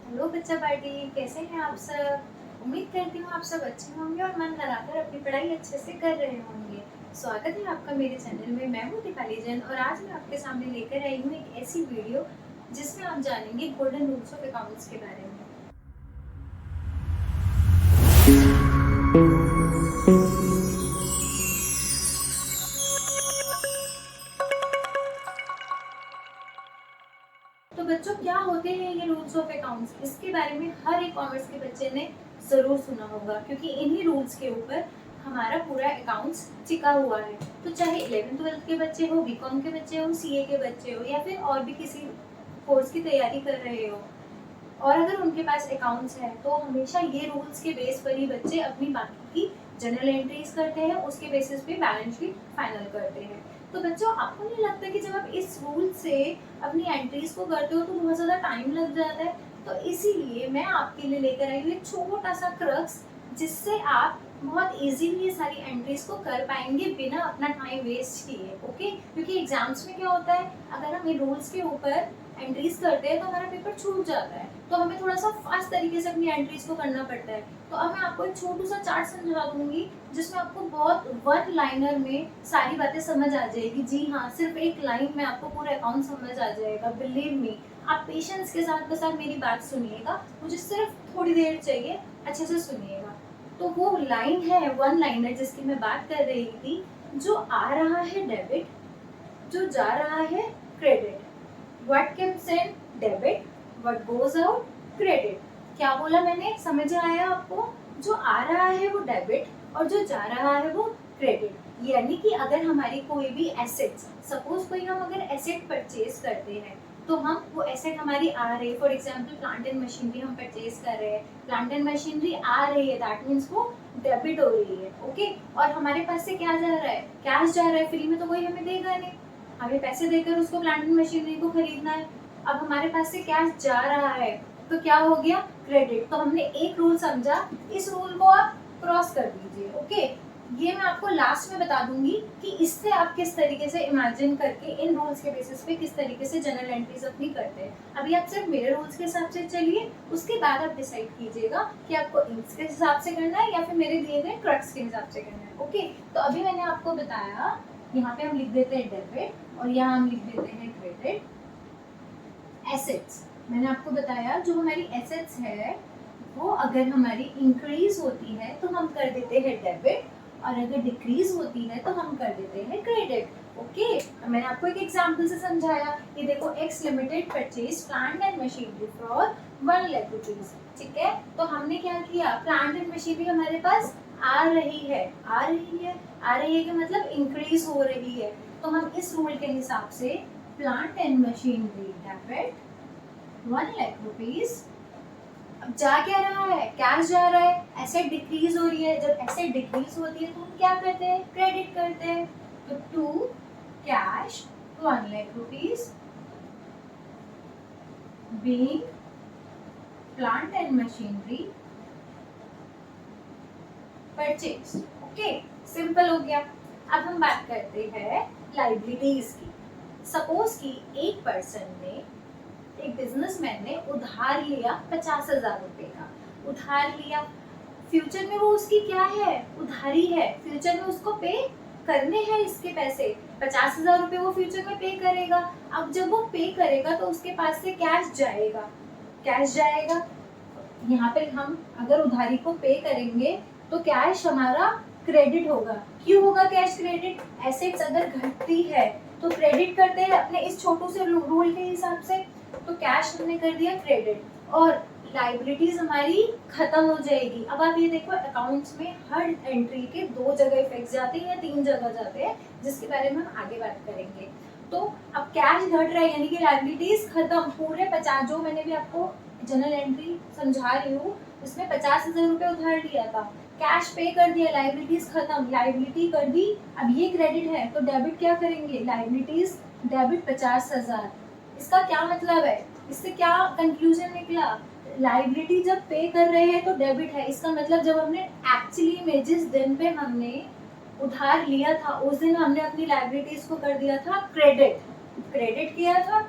Hello बच्चा party, कैसे हैं आप सब। उम्मीद करती हूँ आप सब अच्छे होंगे और मन लगाकर अपनी पढ़ाई अच्छे से कर रहे होंगे। स्वागत है आपका मेरे चैनल में। मैं हूँ दीपाली जैन और आज मैं आपके सामने लेकर आई हूँ एक ऐसी वीडियो जिसमें आप जानेंगे गोल्डन रूल्स ऑफ अकाउंट्स के बारे में। तो बच्चों, क्या होते हैं ये रूल्स ऑफ अकाउंट्स, इसके बारे में हर एक कॉमर्स के बच्चे ने जरूर सुना होगा, क्योंकि इन्हीं रूल्स के ऊपर हमारा पूरा अकाउंट्स टिका हुआ है। तो चाहे 11th-12th के बच्चे हो, बीकॉम के बच्चे हो, सीए के बच्चे हो, या फिर और भी किसी कोर्स की तैयारी कर रहे हो, और अगर उनके पास अकाउंट्स है तो हमेशा ये रूल्स के बेस पर ही बच्चे अपनी बाकी की जनरल एंट्रीज करते हैं, उसके बेसिस पे बैलेंस शीट फाइनल करते हैं। तो बच्चों, आपको नहीं लगता कि जब आप इस रूल से अपनी एंट्रीज को करते हो तो बहुत ज़्यादा टाइम लग जाता है। तो इसीलिए मैं आपके लिए लेकर आई हूँ एक छोटा सा क्रक्स, जिससे आप बहुत इजीली ये सारी एंट्रीज को कर पाएंगे बिना अपना टाइम वेस्ट किए। ओके, क्योंकि एग्जाम्स में क्या होता है, अगर हम ये रूल्स के ऊपर एंट्रीज करते हैं तो हमारा पेपर छूट जाता है, तो हमें थोड़ा सा फास्ट तरीके से अपनी एंट्रीज को करना पड़ता है। तो अब मैं आपको एक छोटू सा चार्ट समझा दूंगी, जिसमें आपको बहुत वन लाइनर में सारी बातें समझ आ जाएगी। जी हाँ, सिर्फ एक लाइन में आपको पूरा अकाउंट समझ आ जाएगा। बिलीव मी, आप पेशेंस के साथ बस आप मेरी बात सुनिएगा, मुझे सिर्फ थोड़ी देर चाहिए, अच्छे से सुनिएगा। तो वो लाइन है वन लाइनर जिसकी मैं बात कर रही थी। जो आ रहा है डेबिट, जो जा रहा है credit. What comes in debit, what goes out credit। क्या बोला मैंने, समझ आया आपको। जो आ रहा है वो डेबिट और जो जा रहा है वो क्रेडिट। यानी कि अगर हमारी कोई भी एसेट्स, सपोज कोई हम अगर एसेट परचेज करते हैं तो हम वो एसेट हमारी आ रही है, for example plant and machinery हम परचेज कर रहे हैं, प्लांट एंड मशीनरी आ रही है, दैट मीन्स वो डेबिट हो रही है। ओके, और हमारे पास से क्या जा रहा है, कैश जा रहा है। फ्री में तो कोई हमें देगा नहीं, हमें पैसे देकर उसको प्लांट एंड मशीनरी को खरीदना है। अब हमारे पास से कैश जा रहा है तो क्या हो गया, क्रेडिट। तो हमने एक रूल समझा, इस रूल को आप क्रॉस कर दीजिए। ओके, ये मैं आपको लास्ट में बता दूंगी कि इससे आप किस तरीके से इमेजिन करके इन रूल्स के बेसिस पे किस तरीके से जनरल एंट्रीज अपनी करते हैं। अभी आप सिर्फ मेरे रूल्स के हिसाब से चलिए, उसके बाद आप डिसाइड कीजिएगा कि आपको इसके हिसाब से करना है या फिर मेरे दिए गए क्रक्स के हिसाब से करना है। ओके, तो अभी मैंने आपको बताया, यहाँ पे हम लिख देते हैं डेबिट और यहाँ हम लिख देते हैं क्रेडिट। एसेट्स, मैंने आपको बताया जो हमारी एसेट्स है वो अगर हमारी इंक्रीज होती है तो हम कर देते हैं डेबिट, और अगर डिक्रीज होती है तो हम कर देते हैं क्रेडिट। ओके, मैंने आपको एक एग्जांपल से समझाया। ये देखो, x limited purchase plant and machinery for 1 lakh rupees. ठीक है, तो हमने क्या किया, प्लांट एंड मशीनरी हमारे पास आ रही है, आ रही है, आ रही है कि मतलब इंक्रीज हो रही है। तो हम इस रूल के हिसाब से plant and machinery debit 1 lakh rupees. अब जा क्या रहा है, कैश जा रहा है, एसेट डिक्रीज हो रही है। जब एसेट डिक्रीज होती है तो हम क्या करते हैं, क्रेडिट करते हैं। तो to cash 1 lakh rupees being plant and machinery purchase. Okay, simple हो गया। अब हम बात करते हैं लाइबिलिटीज की। सपोज कि एक पर्सन ने, एक बिजनेसमैन ने उधार लिया 50,000 रुपए का, उधार लिया। फ्यूचर में वो उसकी क्या है, उधारी है, फ्यूचर में उसको पे करने हैं इसके पैसे। 50,000 रुपए वो फ्यूचर में पे करेगा। अब जब वो पे करेगा तो उसके पास से कैश जाएगा, कैश जाएगा। यहाँ पे हम अगर उधारी को पे करेंगे तो कैश हमारा क्रेडिट होगा। क्यों होगा कैश क्रेडिट, एसेट्स अगर घटती है तो क्रेडिट करते हैं अपने इस छोटू से रूल के हिसाब से। तो कैश हमने कर दिया क्रेडिट और लाइबिलिटीज हमारी खत्म हो जाएगी। अब आप ये देखो, अकाउंट्स में हर एंट्री के 2 जगह इफेक्ट जाते हैं या 3 जगह जाते हैं, जिसके बारे में हम आगे बात करेंगे। तो अब कैश घट रहा है यानी कि लाइबिलिटीज खत्म। पूरे 50, जो मैंने भी आपको जनरल एंट्री समझा रही हूँ, उसमें 50,000 रुपए उधार लिया था, कैश पे कर दिया, लाइबिलिटीज खत्म, लाइबिलिटी कर दी। अब ये क्रेडिट है तो डेबिट क्या करेंगे, लाइबिलिटीज डेबिट 50,000। इसका क्या मतलब है, इससे क्या कंक्लूजन निकला, लाइबिलिटी जब पे कर रहे हैं तो डेबिट है। इसका मतलब जब हमने एक्चुअली में जिस दिन पे हमने उधार लिया था उस दिन हमने अपनी लाइबिलिटीज को कर दिया था क्रेडिट, क्रेडिट किया था।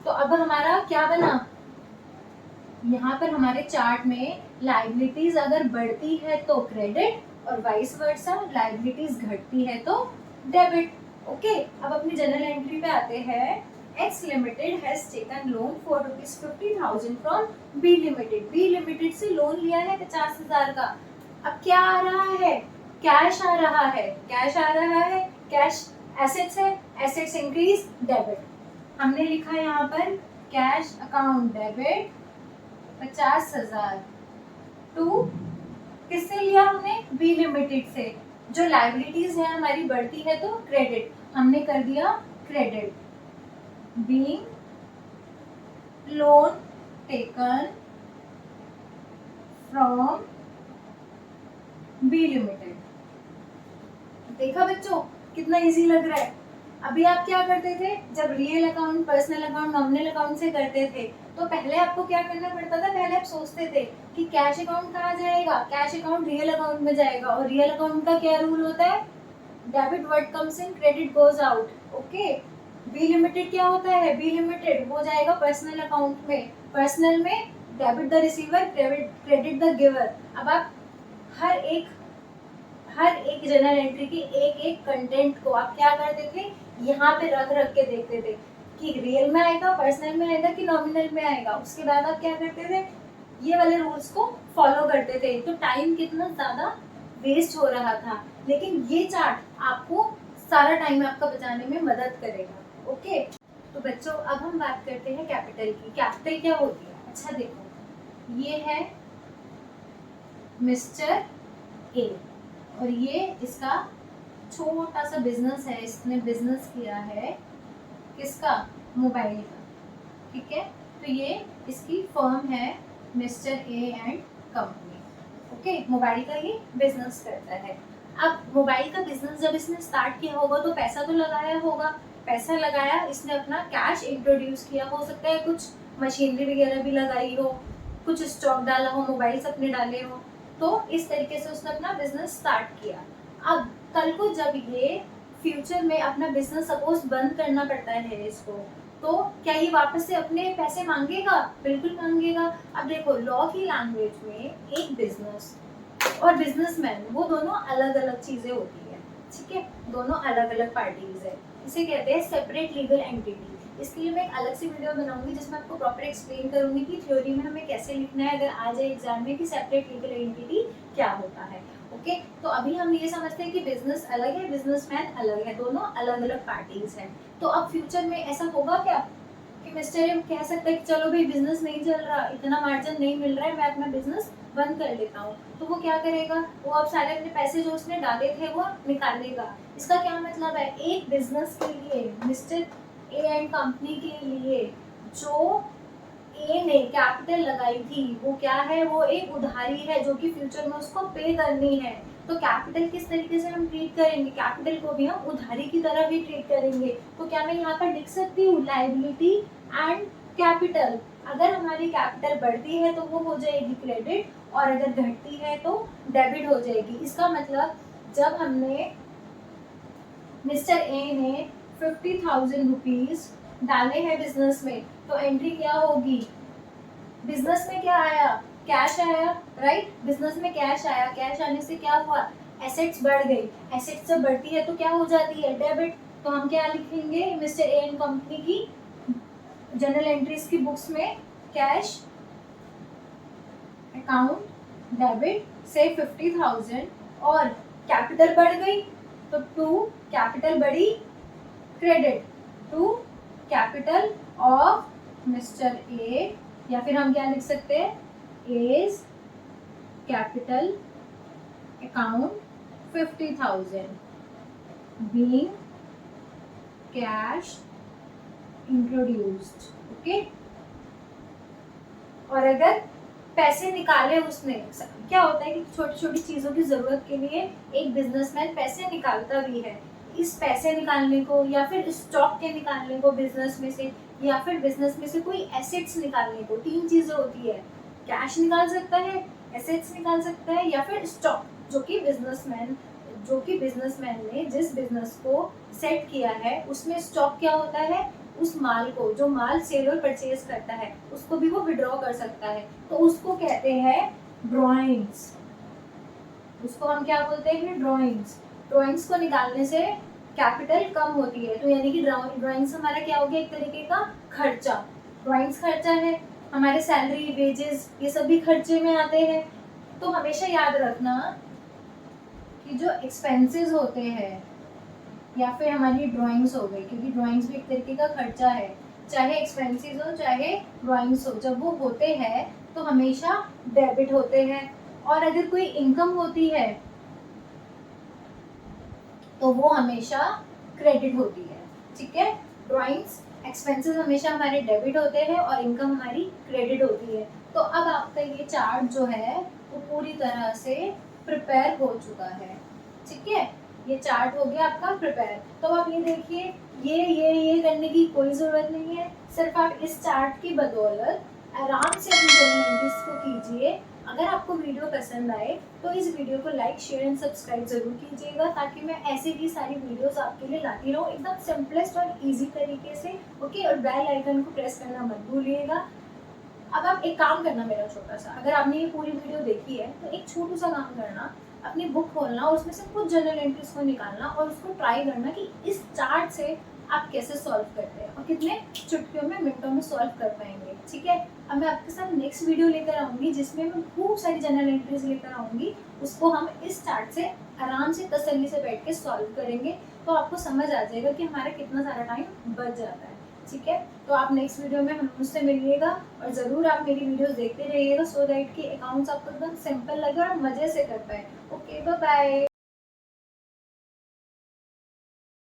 तो अब हमारा क्या बना, यहाँ पर हमारे चार्ट में लायबिलिटीज अगर बढ़ती है तो क्रेडिट और वाइस वर्सा, लायबिलिटीज घटती है तो डेबिट। ओके, अब अपनी जनरल एंट्री पे आते हैं। X limited has taken loan for ₹50,000 from B limited. B limited से लोन लिया है 50,000 का। अब क्या आ रहा है? कैश आ रहा है, कैश आ रहा है, कैश एसेट्स है, एसेट्स इंक्रीज, डेबिट। हमने लिखा है यहाँ पर कैश अकाउंट डेबिट 50,000 टू किससे लिया हमने? बी लिमिटेड से। जो लायबिलिटीज है हमारी बढ़ती है तो क्रेडिट, हमने कर दिया credit. Being loan taken from B limited. देखा बच्चों कितना इजी लग रहा है। अभी आप क्या करते थे? जब real account, personal account, nominal account से करते थे तो पहले आपको क्या करना पड़ता था? पहले आप सोचते थे कि कैश अकाउंट कहाँ जाएगा? कैश अकाउंट रियल अकाउंट में जाएगा। और रियल अकाउंट का क्या रूल होता है? Debit what comes in, credit goes out. Okay, B limited क्या होता है? बी लिमिटेड वो जाएगा पर्सनल अकाउंट में। पर्सनल में debit the receiver, credit the giver. अब आप हर एक जनरल एंट्री की एक एक कंटेंट को आप क्या करते थे? यहाँ पे रख रख के देखते थे कि रियल में आएगा, पर्सनल में आएगा कि नॉमिनल में आएगा। उसके बाद आप क्या करते थे? ये वाले रूल्स को फॉलो करते थे। तो टाइम कितना ज्यादा वेस्ट हो रहा था, लेकिन ये चार्ट आपको सारा टाइम आपका बचाने में मदद करेगा। ओके, तो बच्चों अब हम बात करते हैं कैपिटल की। कैपिटल क्या होती है? अच्छा देखो, ये है मिस्टर ए और ये इसका छोटा सा बिजनेस है। इसने बिजनेस किया है किसका? मोबाइल का। ठीक है, तो ये इसकी फर्म है mister A and company. Okay, mobile का ये बिजनेस करता है। अब मोबाइल का बिजनेस जब इसने स्टार्ट किया होगा तो पैसा तो लगाया होगा। पैसा लगाया, इसने अपना कैश इंट्रोड्यूस किया, हो सकता है कुछ मशीनरी वगैरह भी लगाई हो, कुछ स्टॉक डाला हो, मोबाइल्स अपने डाले हो। तो इस तरीके से उसने अपना बिजनेस स्टार्ट किया। अब कल को जब ये फ्यूचर में अपना बिजनेस सपोज बंद करना पड़ता है इसको, तो क्या ये वापस से अपने पैसे मांगेगा? बिल्कुल मांगेगा। अब देखो, लॉ की लैंग्वेज में एक बिजनेस और बिजनेसमैन वो दोनों अलग अलग चीजें होती है। ठीक है, दोनों अलग अलग पार्टीज है। इसे कहते हैं सेपरेट लीगल एंटिटी। इसके लिए मैं एक अलग सी वीडियो बनाऊंगी जिसमें आपको प्रॉपर एक्सप्लेन करूंगी कि थ्योरी में हमें कैसे लिखना है अगर आ जाए एग्जाम में कि सेपरेट लीगल एंटिटी क्या होता है। ओके, तो अभी हम ये समझते हैं कि बिजनेस अलग है, बिजनेसमैन अलग है, दोनों अलग अलग पार्टीज हैं। तो अब फ्यूचर में ऐसा होगा क्या कि मिस्टर ए कह सकता है कि चलो भाई बिजनेस नहीं चल रहा, इतना मार्जिन नहीं मिल रहा है, मैं अपना बिजनेस बंद कर लेता हूँ। तो वो क्या करेगा? वो अब सारे अपने पैसे जो उसने डाले थे वो निकालेगा। इसका क्या मतलब है? एक बिजनेस के लिए, मिस्टर ए एंड कंपनी के लिए जो ए ने कैपिटल लगाई थी वो क्या है? वो एक उधारी है जो कि फ्यूचर में उसको पे करनी है। तो कैपिटल किस तरीके से हम ट्रीट करेंगे? कैपिटल को भी हम उधारी की तरह भी ट्रीट करेंगे। तो क्या मैं यहाँ पर लिख सकती हूँ लायबिलिटी एंड कैपिटल? अगर हमारी कैपिटल बढ़ती है तो वो हो जाएगी क्रेडिट और अगर घटती है तो डेबिट हो जाएगी। इसका मतलब जब हमने मिस्टर ए ने 50,000 रुपीज डाले हैं बिजनेस में तो एंट्री क्या होगी? बिजनेस में क्या आया? कैश आया, राइट? बिजनेस में कैश आया, कैश आने से क्या हुआ? एसेट्स बढ़ गई। एसेट्स जब बढ़ती है तो क्या हो जाती है? डेबिट। तो हम क्या लिखेंगे मिस्टर ए एंड कंपनी की जनरल एंट्रीज की बुक्स में? कैश अकाउंट डेबिट से 50,000 और कैपिटल बढ़ गई तो टू कैपिटल बढ़ी credit to capital of Mr A, या फिर हम क्या लिख सकते हैं? As capital account 50,000 being cash introduced. Okay, और अगर पैसे निकाले उसने, क्या होता है कि छोटी छोटी चीजों की जरूरत के लिए एक बिजनेसमैन पैसे निकालता भी है। इस पैसे निकालने को या फिर स्टॉक के निकालने को बिजनेस में से, या फिर बिजनेस में से कोई एसेट्स निकालने को, तीन चीजें होती है। कैश निकाल सकता है, एसेट्स निकाल सकता है, या फिर स्टॉक, जो कि बिजनेसमैन ने जिस बिजनेस को सेट किया है उसमें स्टॉक क्या होता है? उस माल को, जो माल सेल और परचेज करता है, उसको भी वो विड्रॉ कर सकता है, तो उसको कहते हैं ड्रॉइंग्स। उसको हम क्या बोलते हैं? ड्रॉइंग्स। ड्रॉइंग्स को निकालने से कैपिटल कम होती है, तो यानी कि ड्रॉइंग्स हमारा क्या हो गया? एक तरीके का खर्चा। ड्रॉइंग्स खर्चा है, हमारे सैलरी, वेजेस, ये सब भी खर्चे में आते हैं। तो हमेशा याद रखना कि जो एक्सपेंसेस होते हैं या फिर हमारी ड्राइंग्स हो गई, क्योंकि ड्राइंग्स भी एक तरीके का खर्चा है, चाहे एक्सपेंसेस हो चाहे ड्राइंग्स हो, जब वो होते हैं तो हमेशा डेबिट होते हैं। और अगर कोई इनकम होती है तो वो हमेशा क्रेडिट होती है। ठीक है, ड्राइंग्स एक्सपेंसेस हमेशा हमारे डेबिट होते हैं और इनकम हमारी क्रेडिट होती है। तो अब आपका ये चार्ट जो है वो पूरी तरह से प्रिपेयर हो चुका है। ठीक है, ये चार्ट हो गया आपका प्रिपेयर। तो आप ये देखिए, ये करने की कोई ज़रूरत नहीं है, सिर्फ आप इस चार्ट की बदौलत आराम से अपनी जर्नल एंट्रीज को कीजिए। अगर आपको वीडियो पसंद आए तो इस वीडियो को लाइक, शेयर एंड सब्सक्राइब जरूर कीजिएगा, ताकि मैं ऐसे ही सारी वीडियोस आपके लिए लाती रहूँ एकदम सिंपलेस्ट और इजी तरीके से। ओके, और बेल आइकन को प्रेस करना मत भूलिएगा। अब आप एक काम करना मेरा छोटा सा, अगर आपने ये पूरी वीडियो देखी है तो एक छोटू सा काम करना, अपनी बुक खोलना और उसमें से कुछ जर्नल एंट्रीज को निकालना और उसको ट्राई करना कि इस चार्ट से आप कैसे सॉल्व करते हैं और कितने चुटकियों में, मिनटों में सॉल्व कर पाएंगे। ठीक है, अब मैं आपके साथ नेक्स्ट वीडियो लेकर आऊँगी जिसमें मैं खूब सारी जर्नल एंट्रीज लेकर आऊँगी, उसको हम इस चार्ट से आराम से तसल्ली से बैठ के सॉल्व करेंगे, तो आपको समझ आ जाएगा कि हमारा कितना सारा टाइम बच जाता है। ठीक है, तो आप नेक्स्ट वीडियो में हम मुझसे मिलिएगा और ज़रूर आप मेरी वीडियोस देखते रहिएगा, सो दैट कि अकाउंट्स आपको एकदम सिंपल लगे और मज़े से कर पाए। Okay, bye bye.